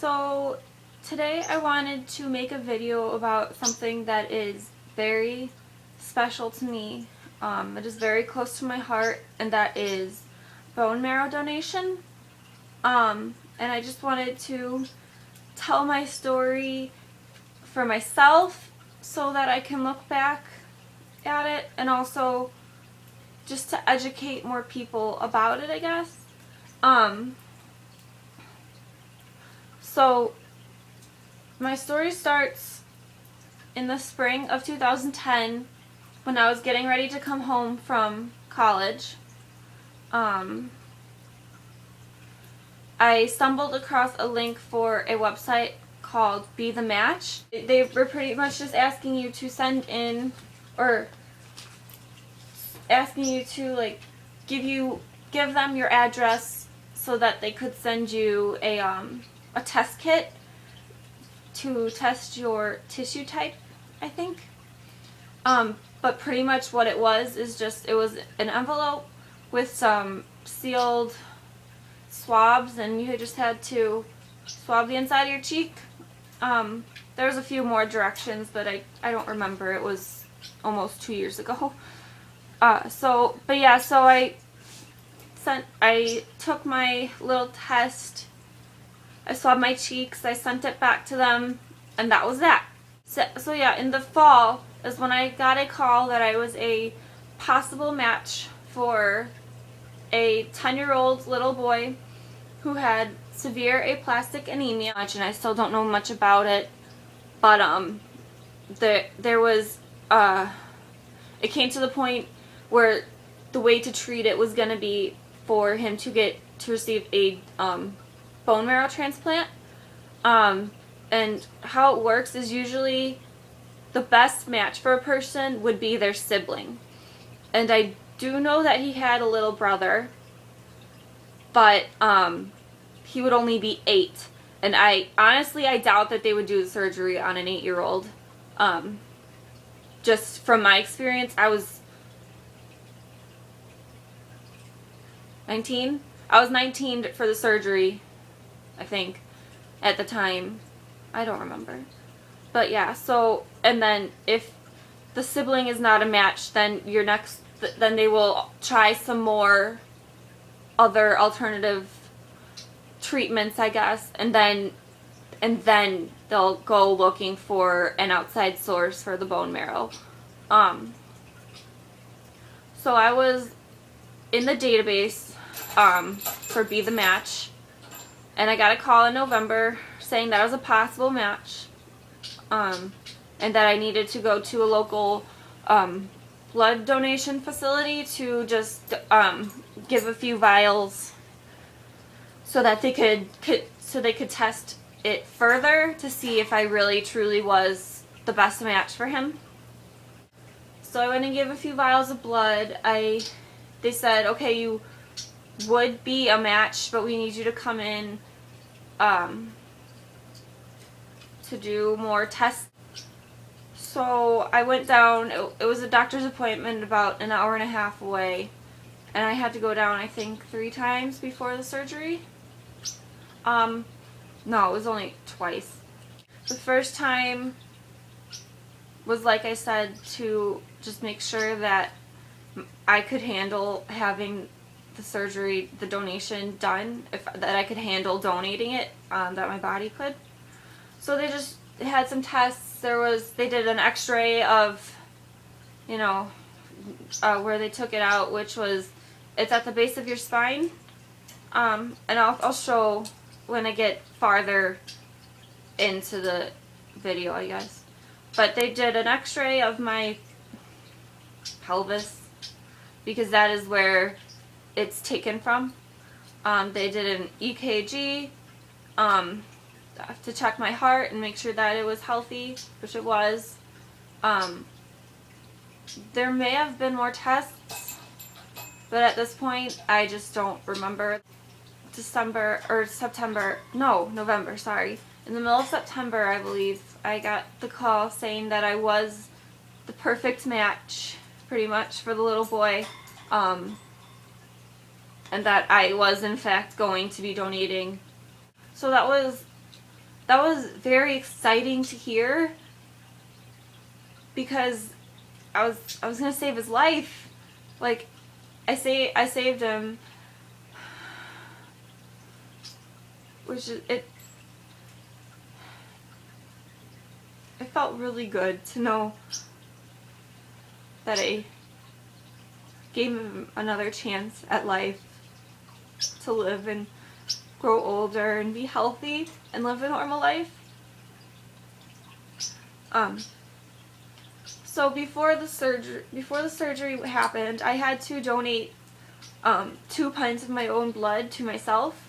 So today I wanted to make a video about something that is very special to me. It is very close to my heart, and that is bone marrow donation. And I just wanted to tell my story for myself so that I can look back at it, and also just to educate more people about it, I guess. So my story starts in the spring of 2010 when I was getting ready to come home from college. I stumbled across a link for a website called Be the Match. They were pretty much just asking you to send in, or asking you to give them your address so that they could send you a test kit to test your tissue type, I think. But pretty much what it was is just, it was an envelope with some sealed swabs, and you just had to swab the inside of your cheek. There was a few more directions, but I don't remember. It was almost 2 years ago. So I took my little test. I swabbed my cheeks, I sent it back to them, and that was that. So yeah, in the fall is when I got a call that I was a possible match for a 10-year-old little boy who had severe aplastic anemia, and I still don't know much about it, but there was it came to the point where the way to treat it was going to be for him to receive a bone marrow transplant. And how it works is usually the best match for a person would be their sibling. And I do know that he had a little brother, but he would only be 8. And I doubt that they would do the surgery on an 8-year-old. Just from my experience, I was 19. I was 19 for the surgery, I think, at the time. I don't remember. But yeah, so, and then if the sibling is not a match, then then they will try some more other alternative treatments, I guess, and then they'll go looking for an outside source for the bone marrow. So I was in the database for Be the Match, and I got a call in November saying that I was a possible match, and that I needed to go to a local blood donation facility to just give a few vials so that they could test it further to see if I really truly was the best match for him. So I went and gave a few vials of blood. They said, okay, you would be a match, but we need you to come in to do more tests. So I went down. It was a doctor's appointment about an hour and a half away, and I had to go down, I think, 3 times before the surgery. No, it was only twice. The first time was, like I said, to just make sure that I could handle having the surgery, the donation done, that I could handle donating it, that my body could. So they had some tests. They did an x-ray of, where they took it out, which was, it's at the base of your spine. And I'll show when I get farther into the video, I guess. But they did an x-ray of my pelvis, because that is where it's taken from. They did an EKG to check my heart and make sure that it was healthy, which it was. There may have been more tests, but at this point I just don't remember. November, sorry. In the middle of September, I believe, I got the call saying that I was the perfect match, pretty much, for the little boy. And that I was, in fact, going to be donating. So that was that was very exciting to hear, because I was gonna save his life. Like, I saved him, which is, it felt really good to know that I gave him another chance at life to live and grow older and be healthy and live a normal life. So before the surgery happened, I had to donate 2 pints of my own blood to myself,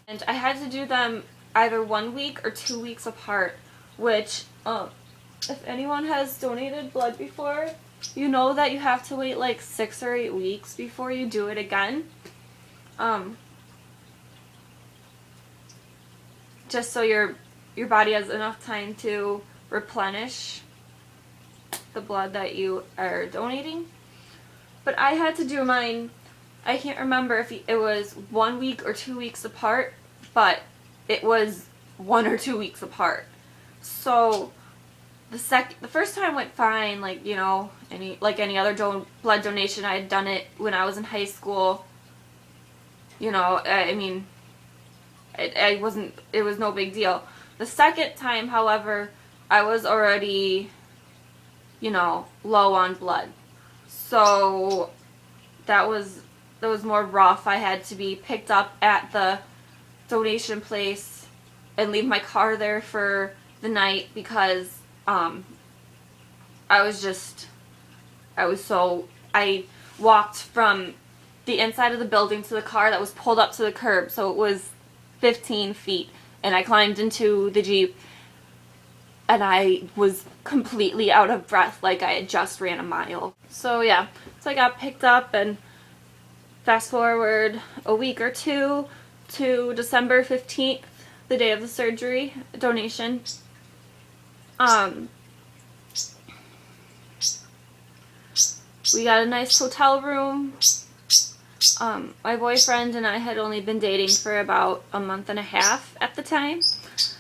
and I had to do them either 1 week or 2 weeks apart, which if anyone has donated blood before, you know that you have to wait like 6 or 8 weeks before you do it again. Just so your body has enough time to replenish the blood that you are donating. But I had to do mine, I can't remember if it was 1 week or 2 weeks apart, but it was 1 or 2 weeks apart. So the first time went fine, like, you know, any other blood donation. I had done it when I was in high school. You know, I mean, it was no big deal. The second time, however, I was already, you know, low on blood. So that was more rough. I had to be picked up at the donation place and leave my car there for the night because I walked from the inside of the building to the car that was pulled up to the curb, so it was 15 feet, and I climbed into the Jeep, and I was completely out of breath, like I had just ran a mile. So yeah, so I got picked up, and fast forward a week or two to December 15th, the day of the surgery donation. We got a nice hotel room. My boyfriend and I had only been dating for about a month and a half at the time.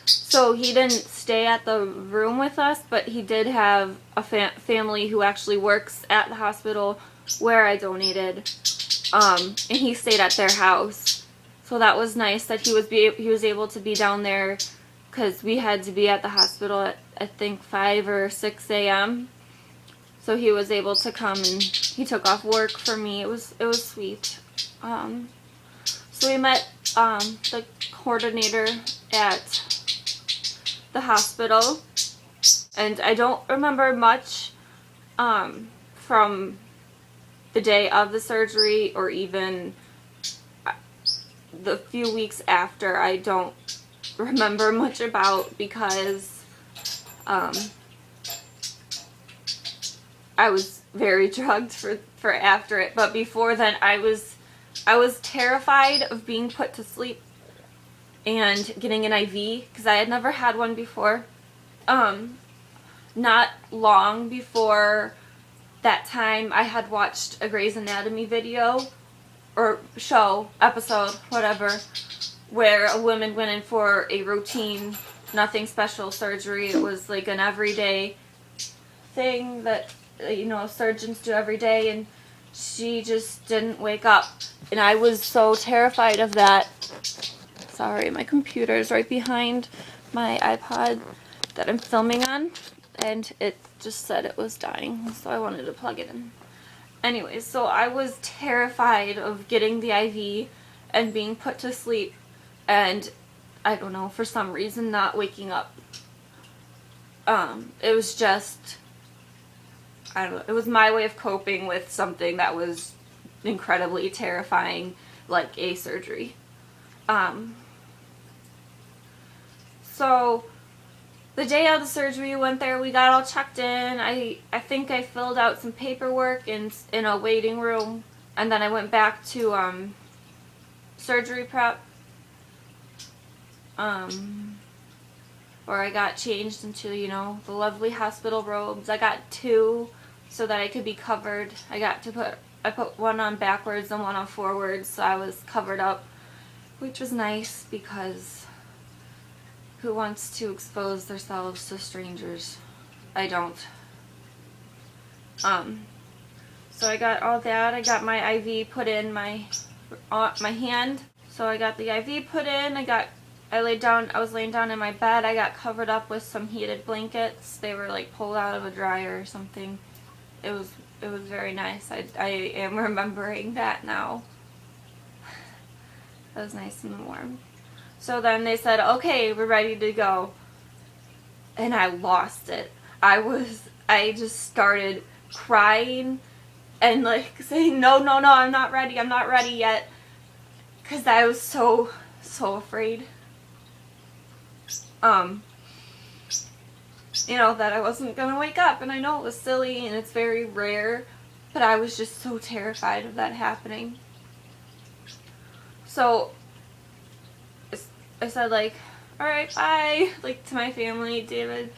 So he didn't stay at the room with us, but he did have a family who actually works at the hospital where I donated. And he stayed at their house. So that was nice that he was able to be down there, because we had to be at the hospital at, I think, 5 or 6 a.m. So he was able to come, and he took off work for me. It was sweet. So we met the coordinator at the hospital, and I don't remember much from the day of the surgery or even the few weeks after. I don't remember much about, because I was very drugged for after it. But before then, I was terrified of being put to sleep and getting an IV, because I had never had one before. Not long before that time, I had watched a Grey's Anatomy video or show, episode, whatever, where a woman went in for a routine, nothing special surgery. It was like an everyday thing that, you know, surgeons do every day, and she just didn't wake up. And I was so terrified of that. Sorry, my computer is right behind my iPod that I'm filming on, and it just said it was dying, so I wanted to plug it in. Anyways, so I was terrified of getting the IV and being put to sleep, and I don't know, for some reason not waking up. It was just, I don't know, it was my way of coping with something that was incredibly terrifying, like a surgery. So the day of the surgery, we went there, we got all checked in. I think I filled out some paperwork in a waiting room, and then I went back to surgery prep, where I got changed into, you know, the lovely hospital robes. I got 2 so that I could be covered. I put one on backwards and one on forwards, so I was covered up, which was nice, because who wants to expose themselves to strangers. I don't. So I got all that. I got my IV put in my hand. So I got the IV put in. I was laying down in my bed. I got covered up with some heated blankets. They were like pulled out of a dryer or something. It was very nice. I am remembering that now. It was nice and warm. So then they said, okay, we're ready to go. And I lost it. I just started crying and like saying, no, I'm not ready yet. Because I was so afraid. You know, that I wasn't going to wake up. And I know it was silly and it's very rare. But I was just so terrified of that happening. So I said like, alright, bye, like to my family. David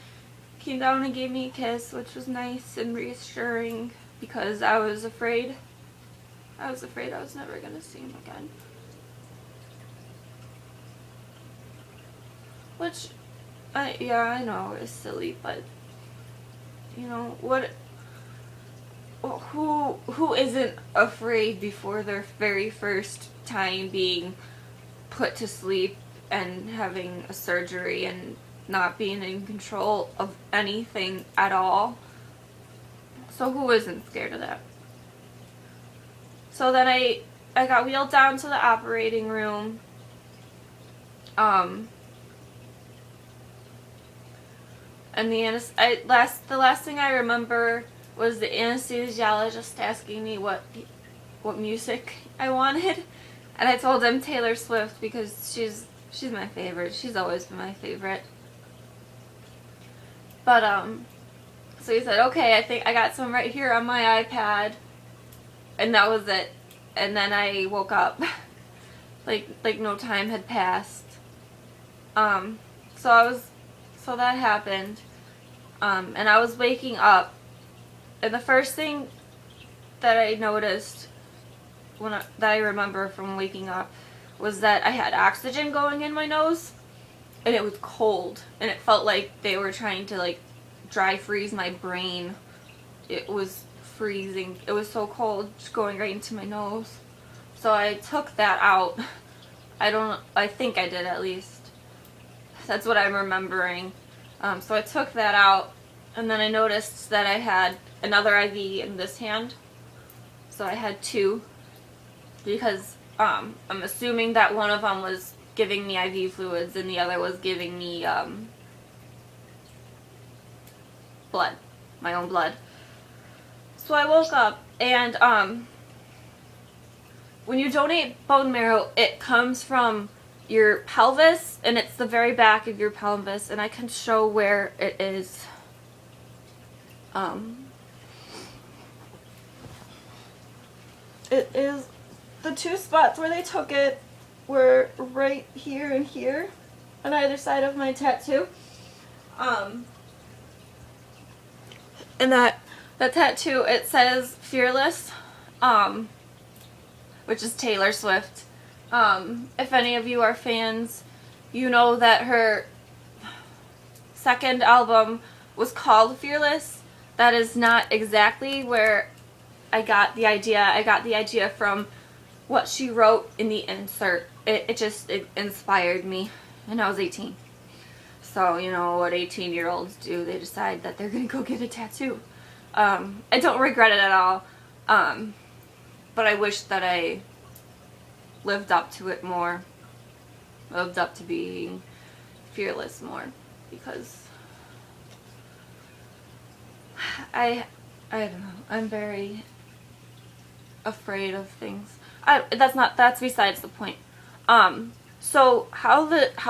came down and gave me a kiss, which was nice and reassuring because I was afraid I was never going to see him again. Which, yeah, I know it's silly, but you know, who isn't afraid before their very first time being put to sleep and having a surgery and not being in control of anything at all? So who isn't scared of that? So then I got wheeled down to the operating room. And the last thing I remember was the anesthesiologist asking me what music I wanted, and I told him Taylor Swift because she's my favorite. She's always been my favorite. But so he said, okay, I think I got some right here on my iPad, and that was it. And then I woke up, like no time had passed. So that happened, and I was waking up, and the first thing that I noticed that I remember from waking up was that I had oxygen going in my nose, and it was cold, and it felt like they were trying to like dry freeze my brain. It was freezing. It was so cold, just going right into my nose. So I took that out. I think I did at least. That's what I'm remembering. So I took that out, and then I noticed that I had another IV in this hand. So I had two, because I'm assuming that one of them was giving me IV fluids and the other was giving me blood, my own blood. So I woke up, and when you donate bone marrow, it comes from your pelvis, and it's the very back of your pelvis, and I can show where it is. It is the two spots where they took it were right here and here on either side of my tattoo. And that tattoo, it says Fearless, which is Taylor Swift. If any of you are fans, you know that her second album was called Fearless. That is not exactly where I got the idea. I got the idea from what she wrote in the insert. It inspired me, and I was 18. So, you know what 18-year-olds do. They decide that they're going to go get a tattoo. I don't regret it at all. But I wish that I lived up to it more. Lived up to being fearless more. Because I don't know. I'm very afraid of things. That's besides the point. So how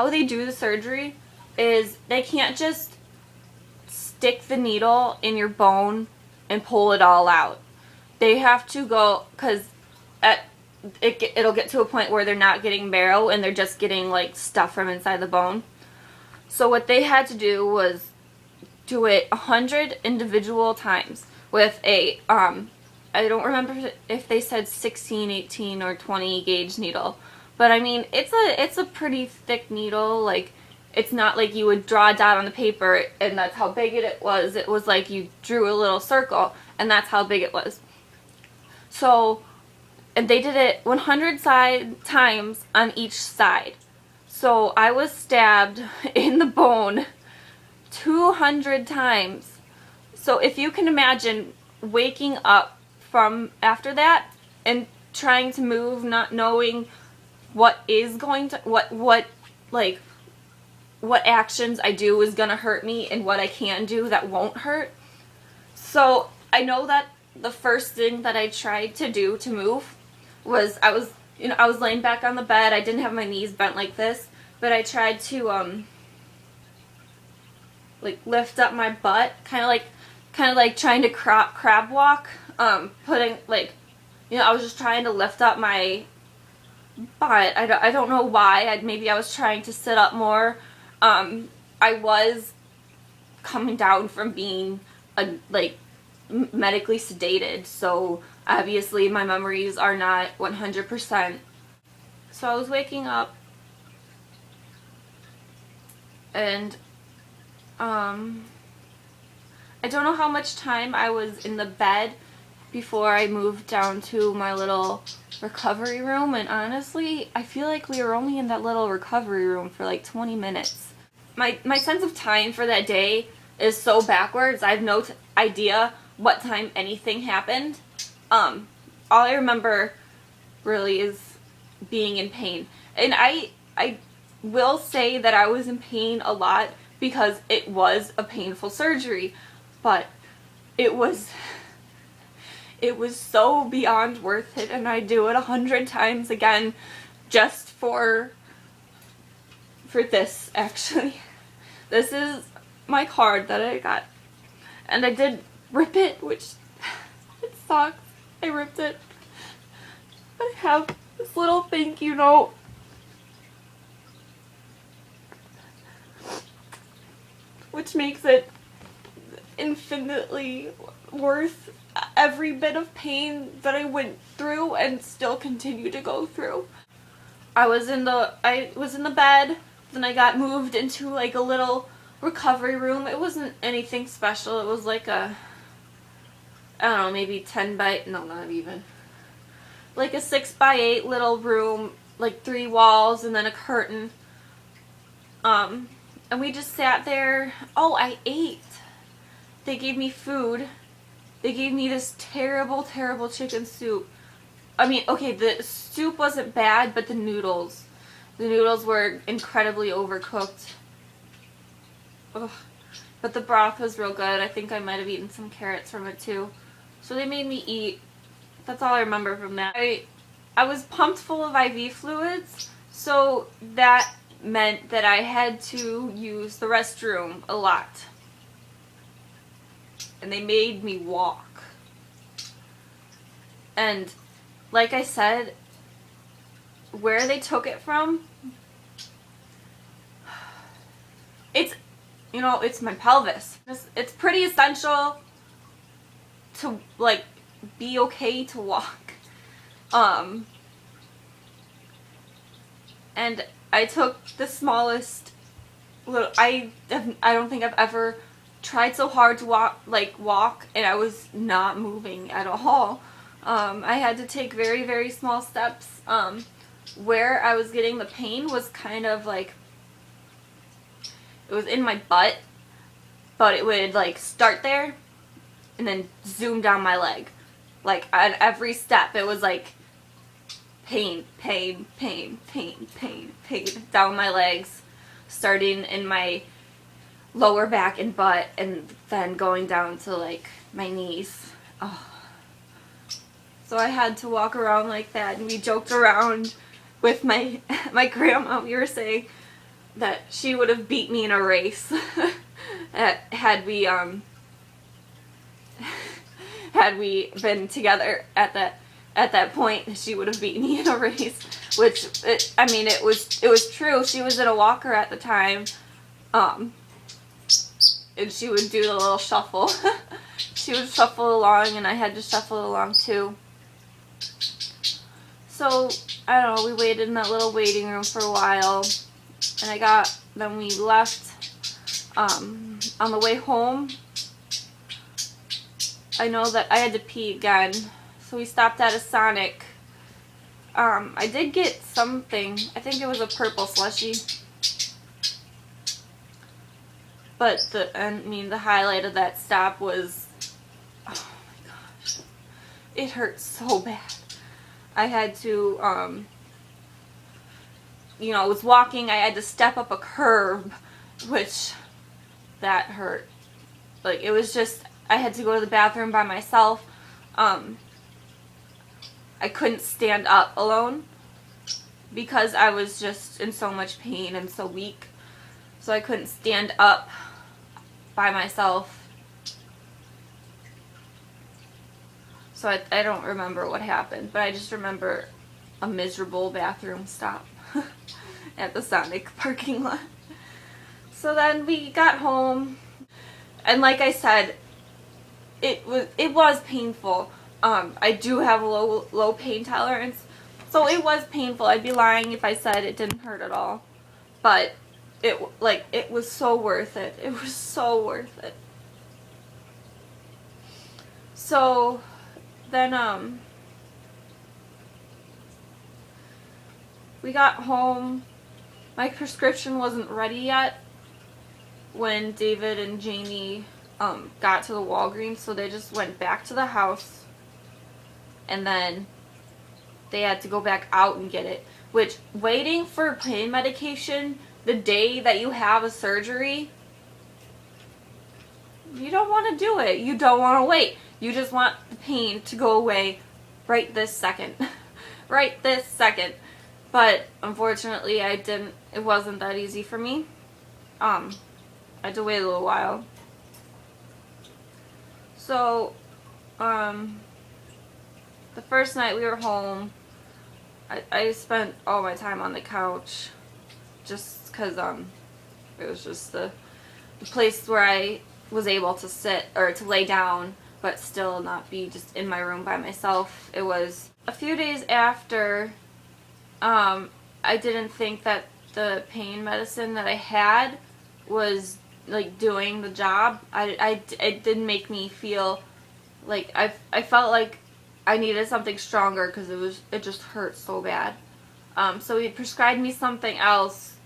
they do the surgery is they can't just stick the needle in your bone and pull it all out. They have to go, because it'll get to a point where they're not getting marrow and they're just getting like stuff from inside the bone. So what they had to do was do it 100 individual times with a I don't remember if they said 16, 18, or 20 gauge needle, but I mean it's a pretty thick needle. Like, it's not like you would draw a dot on the paper and that's how big it was. It was like you drew a little circle and that's how big it was. So, and they did it 100 times on each side. So I was stabbed in the bone 200 times. So if you can imagine waking up from after that and trying to move, not knowing what is going to, what actions I do is gonna hurt me and what I can do that won't hurt. So I know that the first thing that I tried to do to move was I was laying back on the bed. I didn't have my knees bent like this, but I tried to like lift up my butt, kind of like trying to crab walk, putting like, I was just trying to lift up my butt. I don't know why. Maybe I was trying to sit up more. I was coming down from being medically sedated, so obviously my memories are not 100%. So I was waking up and I don't know how much time I was in the bed before I moved down to my little recovery room, and honestly, I feel like we were only in that little recovery room for like 20 minutes. My sense of time for that day is so backwards. I have no idea what time anything happened. All I remember really is being in pain. And I will say that I was in pain a lot because it was a painful surgery, but it was so beyond worth it, and I'd do it 100 times again just for this, actually. This is my card that I got, and I did rip it, which it sucks. I ripped it. But I have this little thank you note. Which makes it infinitely worth every bit of pain that I went through and still continue to go through. I was in the bed, then I got moved into like a little recovery room. It wasn't anything special. It was like a, I don't know, maybe 10 by, no, not even. Like a 6 by 8 little room, like 3 walls and then a curtain. And we just sat there. Oh, I ate. They gave me food. They gave me this terrible, terrible chicken soup. I mean, okay, the soup wasn't bad, but the noodles were incredibly overcooked. Ugh. But the broth was real good. I think I might have eaten some carrots from it too. So they made me eat. That's all I remember from that. I was pumped full of IV fluids, so that meant that I had to use the restroom a lot. And they made me walk. And like I said, where they took it from, it's my pelvis. It's pretty essential to like be okay to walk. And I took the smallest little, I don't think I've ever tried so hard to walk and I was not moving at all. I had to take very, very small steps. Where I was getting the pain was kind of like, it was in my butt, but it would like start there and then zoom down my leg. Like at every step it was like pain, pain, pain, pain, pain, pain down my legs, starting in my lower back and butt and then going down to like my knees. Oh. So I had to walk around like that, and we joked around with my grandma. We were saying that she would have beat me in a race had we been together at that point. She would have beaten me in a race, which it was true. She was in a walker at the time, and she would do the little shuffle. She would shuffle along, and I had to shuffle along too. So I don't know. We waited in that little waiting room for a while, and then we left on the way home. I know that I had to pee again, so we stopped at a Sonic. I did get something. I think it was a purple slushie. But the highlight of that stop was, oh my gosh, it hurt so bad. I had to, I was walking, I had to step up a curb, which, that hurt. Like, it was just, I had to go to the bathroom by myself. I couldn't stand up alone because I was just in so much pain and so weak. So I couldn't stand up by myself. So I don't remember what happened, but I just remember a miserable bathroom stop at the Sonic parking lot. So then we got home, and like I said, it was painful. I do have a low pain tolerance, so it was painful. I'd be lying if I said it didn't hurt at all. But it was so worth it. It was so worth it. So then we got home. My prescription wasn't ready yet when David and Jamie got to the Walgreens, so they just went back to the house, and then they had to go back out and get it. Which, waiting for pain medication the day that you have a surgery, you don't want to do it. You don't want to wait. You just want the pain to go away right this second. Right this second. But unfortunately, it wasn't that easy for me. I had to wait a little while. So, the first night we were home, I spent all my time on the couch just because it was just the place where I was able to sit or to lay down but still not be just in my room by myself. It was a few days after I didn't think that the pain medicine that I had was like doing the job. It didn't make me feel like I felt like I needed something stronger because it just hurt so bad. So he prescribed me something else,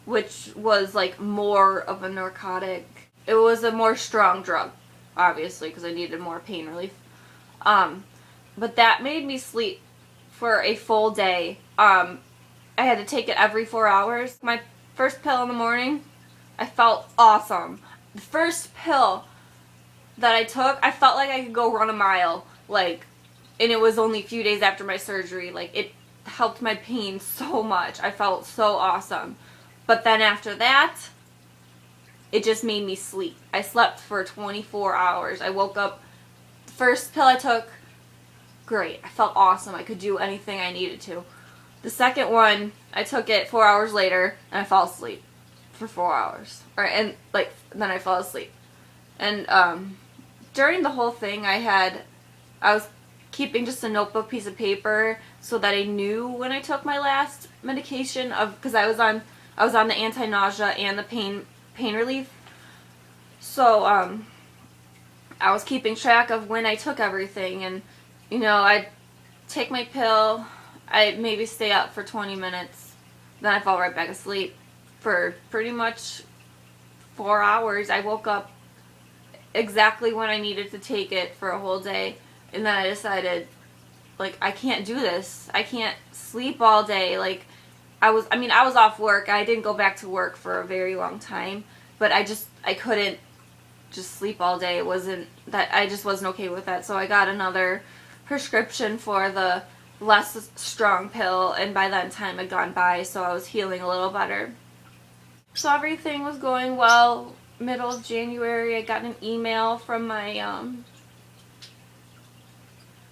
which was like more of a narcotic. It was a more strong drug, obviously, because I needed more pain relief. But that made me sleep for a full day. I had to take it every 4 hours. My first pill in the morning, I felt awesome. The first pill that I took, I felt like I could go run a mile. And it was only a few days after my surgery. It helped my pain so much. I felt so awesome. But then after that, it just made me sleep. I slept for 24 hours. I woke up, the first pill I took, great. I felt awesome. I could do anything I needed to. The second one, I took it 4 hours later, and I fell asleep for 4 hours. Then I fell asleep. And during the whole thing, I was keeping just a notebook piece of paper so that I knew when I took my last medication because I was on the anti-nausea and the pain relief. So I was keeping track of when I took everything, and I'd take my pill, I'd maybe stay up for 20 minutes, then I fall right back asleep for pretty much 4 hours. I woke up exactly when I needed to take it for a whole day. And then I decided, I can't do this. I can't sleep all day. I was off work. I didn't go back to work for a very long time. But I couldn't just sleep all day. I just wasn't okay with that. So I got another prescription for the less strong pill. And by that time had gone by, so I was healing a little better. So everything was going well. Middle of January, I got an email from my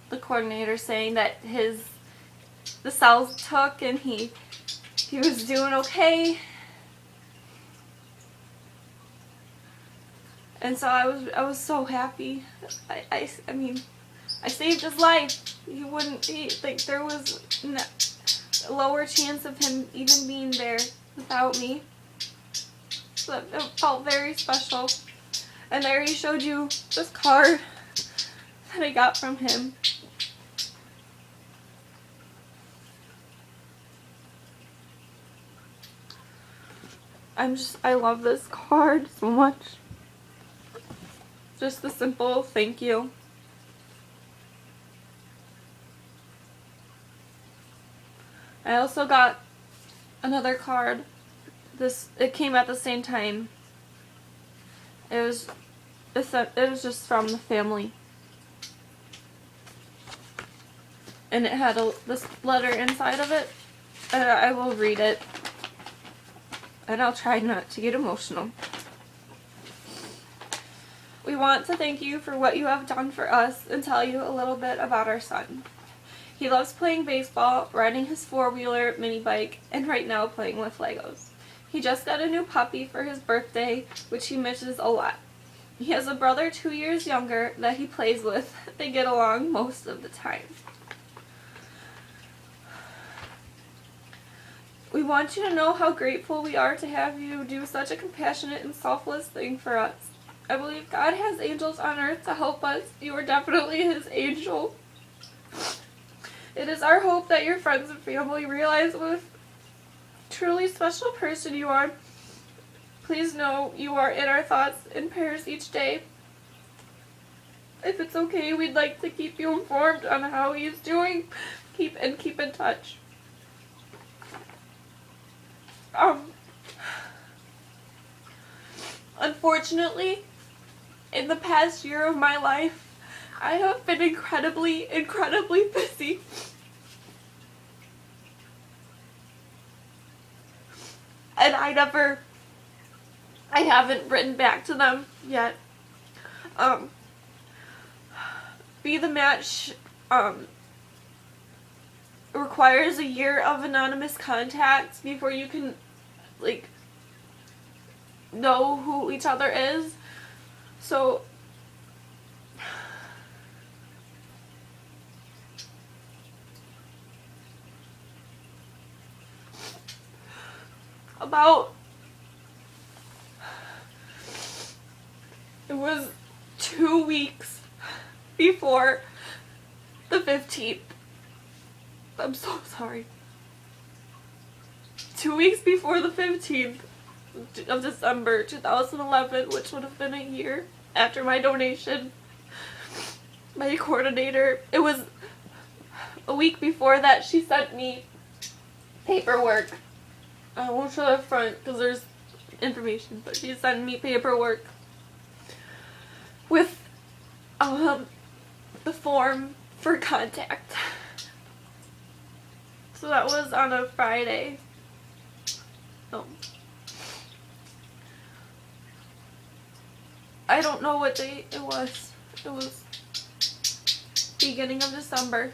the coordinator saying that the cells took and he was doing okay. And so I was so happy. I saved his life. There was a lower chance of him even being there without me. So it felt very special. And I already showed you this card that I got from him. I love this card so much. Just the simple thank you. I also got another card. It came at the same time. It was just from the family. And it had this letter inside of it. And I will read it. And I'll try not to get emotional. We want to thank you for what you have done for us and tell you a little bit about our son. He loves playing baseball, riding his four-wheeler mini bike, and right now playing with Legos. He just got a new puppy for his birthday, which he misses a lot. He has a brother 2 years younger that he plays with. They get along most of the time. We want you to know how grateful we are to have you do such a compassionate and selfless thing for us. I believe God has angels on earth to help us. You are definitely His angel. It is our hope that your friends and family realize what a truly special person you are. Please know you are in our thoughts and prayers each day. If it's okay, we'd like to keep you informed on how he's doing. Keep in touch. Unfortunately, in the past year of my life, I have been incredibly busy. And I haven't written back to them yet. Be the Match, requires a year of anonymous contact before you can, know who each other is. So, it was 2 weeks before the 15th. I'm so sorry. 2 weeks before the 15th of December 2011, which would have been a year after my donation, my coordinator, it was a week before that, she sent me paperwork. I won't show the front because there's information, but she sent me paperwork with the form for contact. So that was on a Friday. I don't know what date it was. It was beginning of December.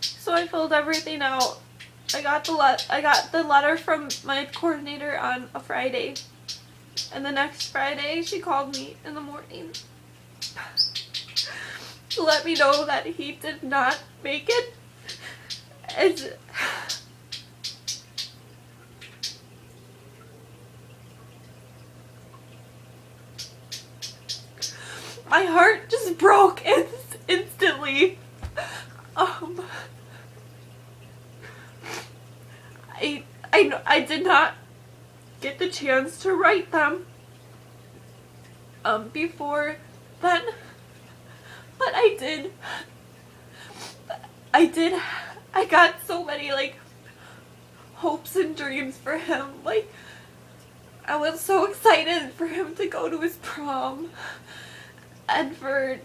So I filled everything out. I got the letter from my coordinator on a Friday. And the next Friday she called me in the morning to let me know that he did not make it. And my heart just broke instantly. I did not get the chance to write them before then, but I did. I got so many hopes and dreams for him. I was so excited for him to go to his prom, and I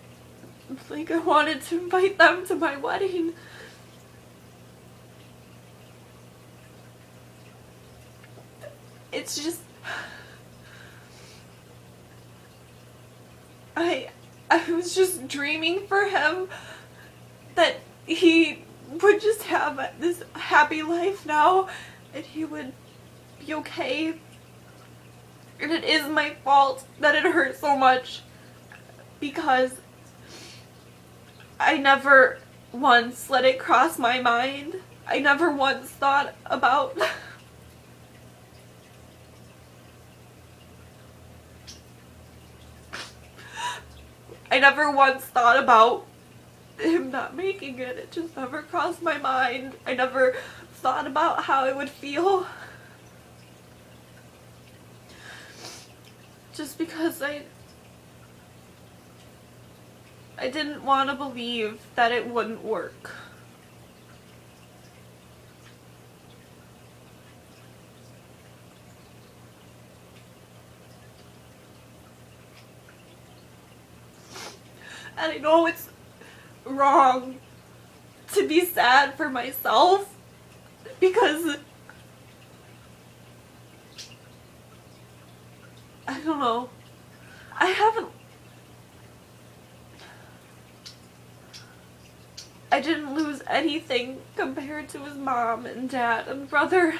wanted to invite them to my wedding. It's just, I was just dreaming for him that he would just have this happy life now, and he would be okay. And it is my fault that it hurt so much, because I never once let it cross my mind. I never once thought about I never once thought about him not making it. It just never crossed my mind. I never thought about how it would feel. Just because I didn't want to believe that it wouldn't work. And I know it's wrong to be sad for myself, because I don't know, I didn't lose anything compared to his mom and dad and brother.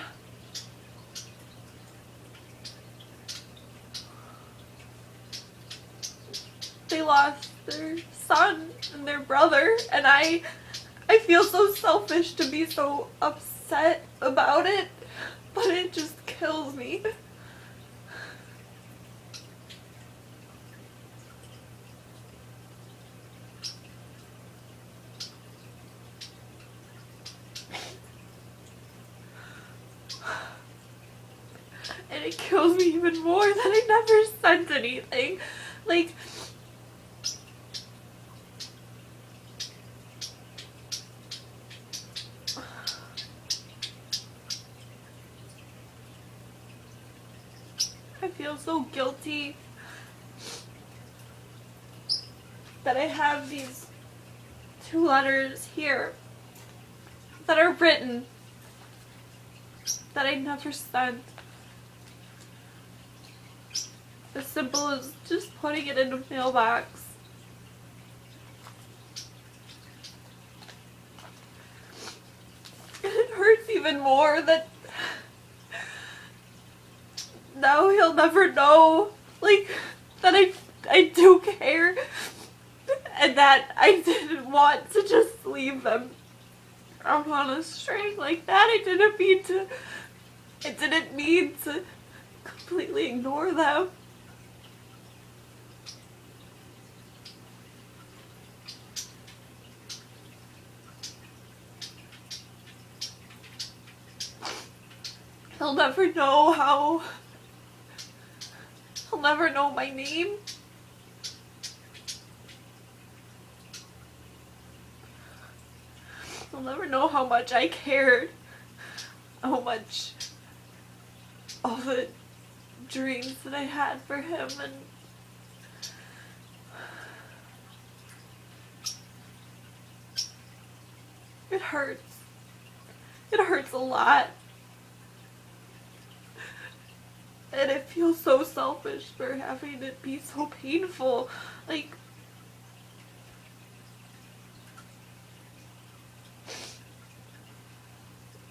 They lost their son and their brother, and I feel so selfish to be so upset about it, but it just kills me. And it kills me even more that I never sent anything. Like, I feel so guilty that I have these 2 letters here that are written that I never sent. As simple as just putting it in a mailbox. And it hurts even more that now he'll never know, like, that I do care, and that I didn't want to just leave them out on a string like that. I didn't mean to completely ignore them. He'll never know he'll never know my name. He'll never know how much I cared, how much all the dreams that I had for him, and it hurts. It hurts a lot. And it feels so selfish for having it be so painful. Like,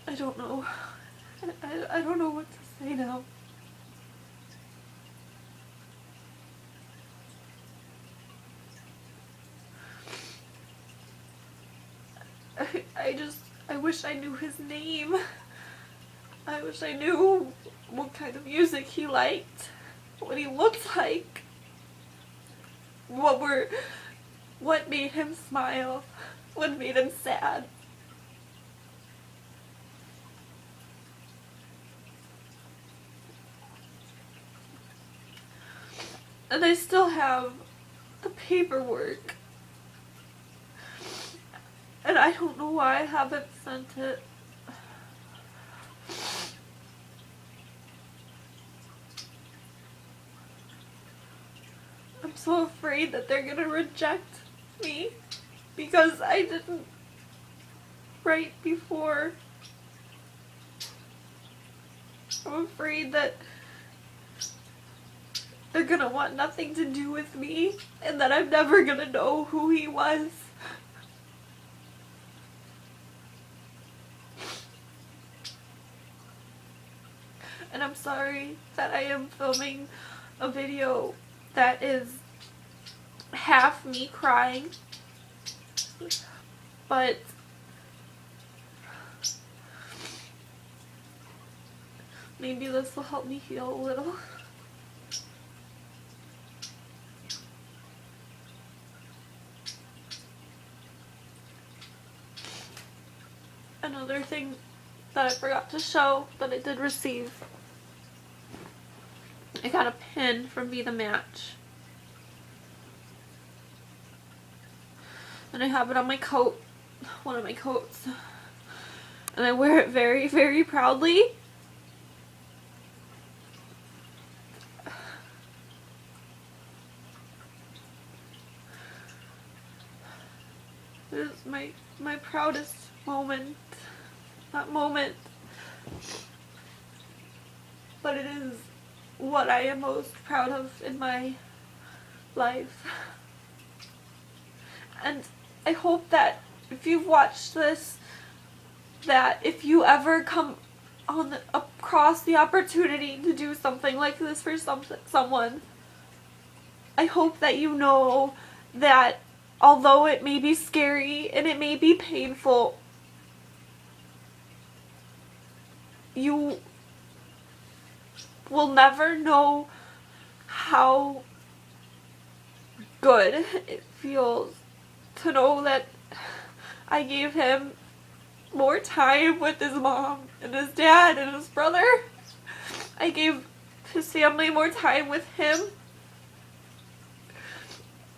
I don't know. I don't know what to say now. I wish I knew his name. I wish I knew what kind of music he liked, what he looked like, what made him smile, what made him sad. And I still have the paperwork. And I don't know why I haven't sent it. I'm so afraid that they're gonna reject me because I didn't write before. I'm afraid that they're gonna want nothing to do with me and that I'm never gonna know who he was. And I'm sorry that I am filming a video that is half me crying but maybe this will help me heal a little. Another thing that I forgot to show that I did receive, I got a pin from Be The Match. And I have it on my coat, one of my coats. And I wear it very, very proudly. It is my proudest moment. Not moment. But it is what I am most proud of in my life. And I hope that if you've watched this, that if you ever come across the opportunity to do something like this for someone, I hope that you know that although it may be scary and it may be painful, you will never know how good it feels to know that I gave him more time with his mom and his dad and his brother. I gave his family more time with him.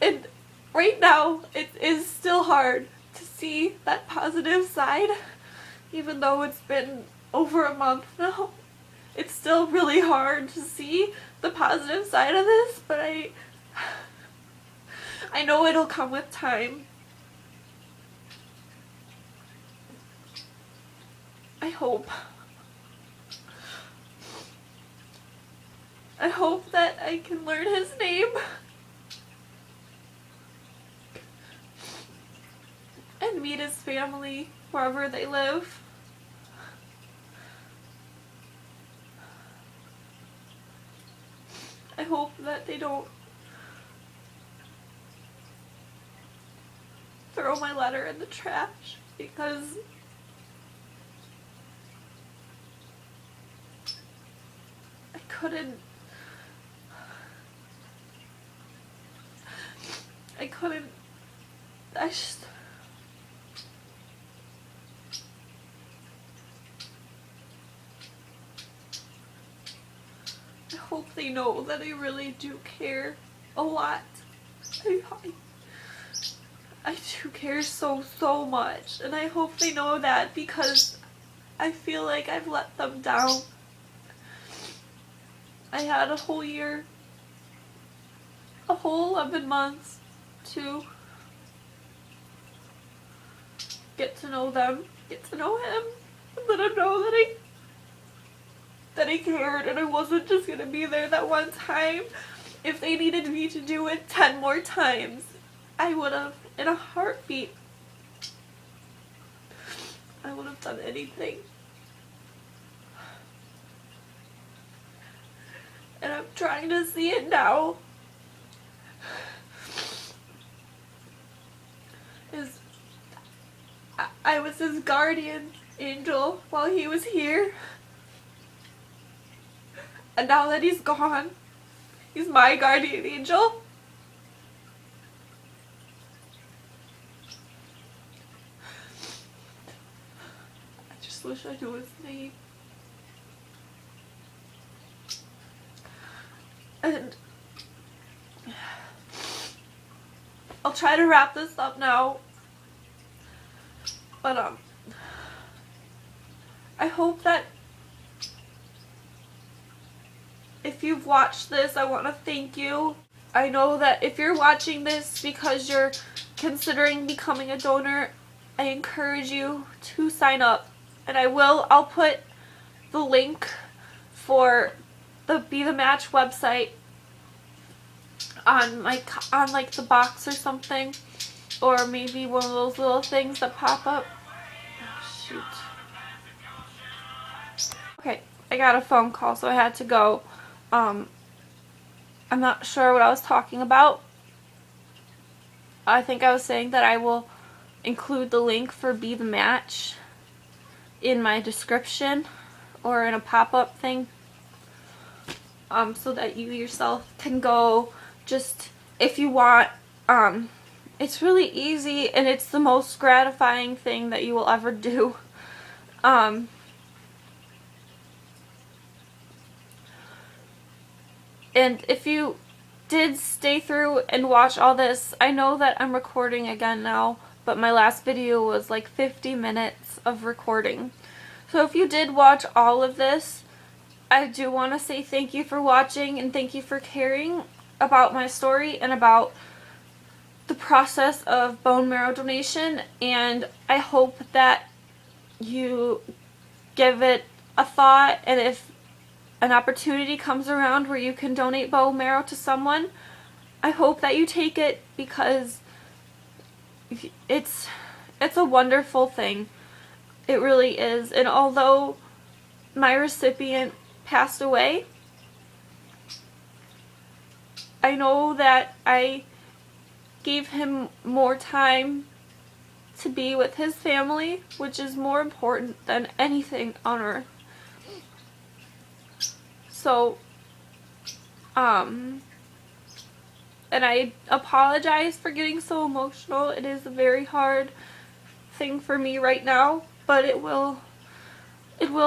And right now, it is still hard to see that positive side, even though it's been over a month now. It's still really hard to see the positive side of this, but I know it'll come with time. I hope that I can learn his name and meet his family wherever they live. I hope that they don't throw my letter in the trash, because I hope they know that I really do care a lot. I do care so much, and I hope they know that, because I feel like I've let them down. I had a whole year, a whole 11 months to get to know them, get to know him, and let him know that I cared, and I wasn't just gonna be there that one time. If they needed me to do it 10 more times, I would have, in a heartbeat. I would have done anything. And I'm trying to see it now. I was his guardian angel while he was here. And now that he's gone, he's my guardian angel. I just wish I knew his name. And I'll try to wrap this up now. But I hope that if you've watched this, I want to thank you. I know that if you're watching this because you're considering becoming a donor, I encourage you to sign up. And I'll put the link for the Be The Match website on like the box or something, or maybe one of those little things that pop up. Oh, shoot. Okay, I got a phone call, so I had to go. I'm not sure what I was talking about. I think I was saying that I will include the link for Be the Match in my description or in a pop-up thing, so that you yourself can go just if you want. It's really easy, and it's the most gratifying thing that you will ever do. And if you did stay through and watch all this, I know that I'm recording again now, but my last video was like 50 minutes of recording. So if you did watch all of this, I do want to say thank you for watching, and thank you for caring about my story and about the process of bone marrow donation. And I hope that you give it a thought, and if an opportunity comes around where you can donate bone marrow to someone, I hope that you take it, because it's a wonderful thing. It really is. And although my recipient passed away, I know that I gave him more time to be with his family, which is more important than anything on earth. So, and I apologize for getting so emotional. It is a very hard thing for me right now, but it will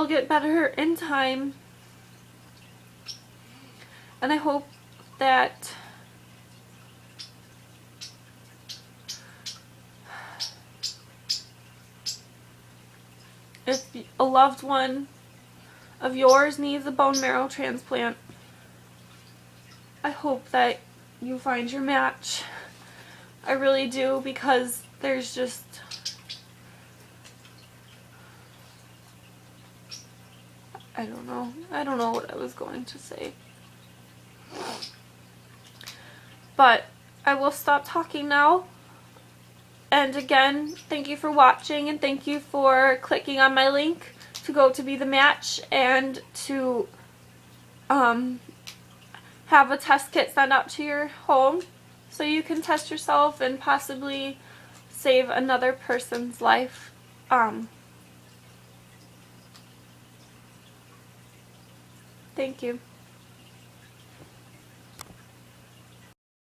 get better in time. And I hope that if a loved one of yours needs a bone marrow transplant, I hope that you find your match. I really do, because there's just, I don't know what I was going to say. But I will stop talking now. And again, thank you for watching, and thank you for clicking on my link to go to Be the Match and to have a test kit sent out to your home so you can test yourself and possibly save another person's life. Thank you.